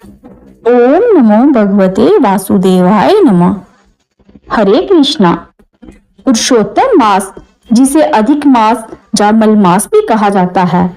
ओम नमो भगवते वासुदेवाय नमः। हरे कृष्णा। पुरुषोत्तम मास, जिसे अधिक मास या मलमास भी कहा जाता है,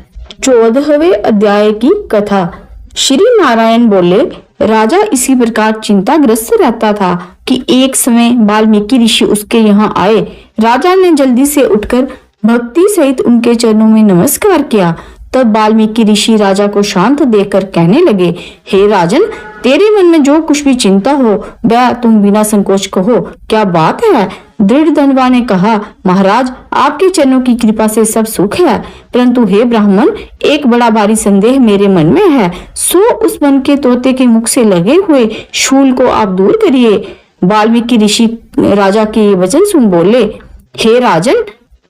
14वें अध्याय की कथा। श्री नारायण बोले, राजा इसी प्रकार चिंताग्रस्त रहता था कि एक समय वाल्मीकि ऋषि उसके यहाँ आए। राजा ने जल्दी से उठकर भक्ति सहित उनके चरणों में नमस्कार किया। तब वाल्मीकि ऋषि राजा को शांत देखकर कहने लगे, हे राजन, तेरे मन में जो कुछ भी चिंता हो वह तुम बिना संकोच कहो, क्या बात है? दृढ़ धनवा ने कहा, महाराज, आपके चरणों की कृपा से सब सुख है, परंतु हे ब्राह्मण, एक बड़ा भारी संदेह मेरे मन में है। सो उस वन के तोते के मुख से लगे हुए शूल को आप दूर करिए। वाल्मीकि ऋषि राजा के ये वचन सुन बोले, हे राजन,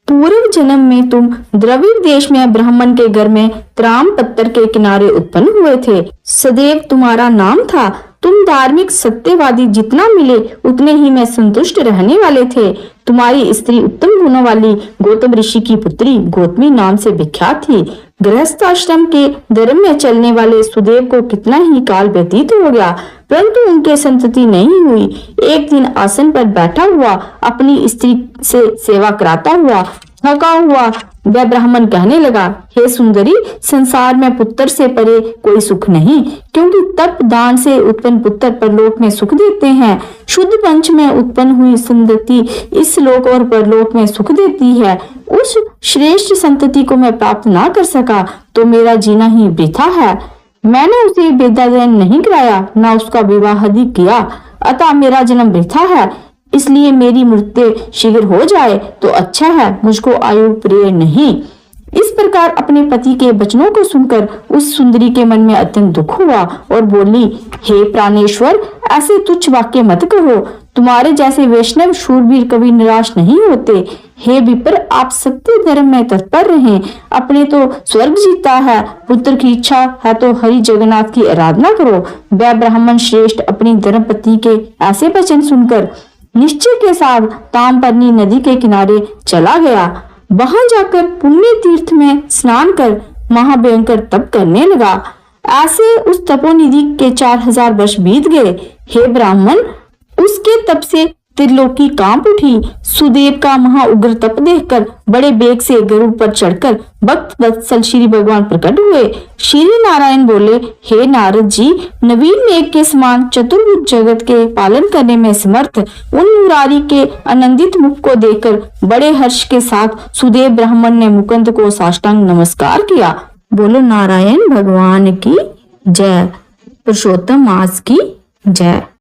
पूर्व जन्म में तुम द्रविड़ देश में ब्राह्मण के घर में त्राम पत्थर के किनारे उत्पन्न हुए थे। सदैव तुम्हारा नाम था। तुम धार्मिक सत्यवादी जितना मिले उतने ही में संतुष्ट रहने वाले थे। तुम्हारी स्त्री उत्तम गुणों वाली गौतम ऋषि की पुत्री गौतमी नाम से विख्यात थी। गृहस्थ आश्रम के धर्म में चलने वाले सुदेव को कितना ही काल व्यतीत हो गया, परंतु उनके संतति नहीं हुई। एक दिन आसन पर बैठा हुआ अपनी स्त्री से सेवा कराता हुआ थका हुआ वह ब्राह्मण कहने लगा, हे सुंदरी, संसार में पुत्र से परे कोई सुख नहीं, क्योंकि तप दान से उत्पन्न पुत्र परलोक में सुख देते हैं। शुद्ध पंच में उत्पन्न हुई संतति इस लोक और परलोक में सुख देती है। उस श्रेष्ठ संतति को मैं प्राप्त ना कर सका तो मेरा जीना ही वृथा है। मैंने उसे वेदाध्ययन नहीं कराया, ना उसका विवाह आदि किया, अतः मेरा जन्म वृथा है। इसलिए मेरी मृत्यु शीघ्र हो जाए तो अच्छा है, मुझको आयु प्रिय नहीं। इस प्रकार अपने पति के वचनों को सुनकर उस सुंदरी के मन में अत्यंत दुख हुआ और बोली, हे प्राणेश्वर, ऐसे तुच्छ वाक्य मत कहो। तुम्हारे जैसे वैष्णव शूरवीर कभी निराश नहीं होते। हे विप्र, आप सत्य धर्म में तत्पर रहें। अपने तो स्वर्ग जीता है, पुत्र की इच्छा है तो हरि जगन्नाथ की आराधना करो। वह ब्राह्मण श्रेष्ठ अपनी धर्मपत्नी के ऐसे वचन सुनकर निश्चय के साथ ताम्रपर्णी नदी के किनारे चला गया। वहां जाकर पुण्य तीर्थ में स्नान कर महाभयंकर तप करने लगा। ऐसे उस तपोनिधि के 4000 वर्ष बीत गए। हे ब्राह्मण, उसके तप से त्रिलोकी कांप उठी। सुदेव का महाउग्र तप देखकर बड़े बेग से गरुड़ पर चढ़कर भक्त वत्सल श्री भगवान प्रकट हुए। श्री नारायण बोले, हे नारद जी, नवीन मेघ के समान चतुर्भुज जगत के पालन करने में समर्थ उन मुरारी के आनंदित मुख को देखकर बड़े हर्ष के साथ सुदेव ब्राह्मण ने मुकुंद को साष्टांग नमस्कार किया। बोलो नारायण भगवान की जय। पुरुषोत्तम मास की जय।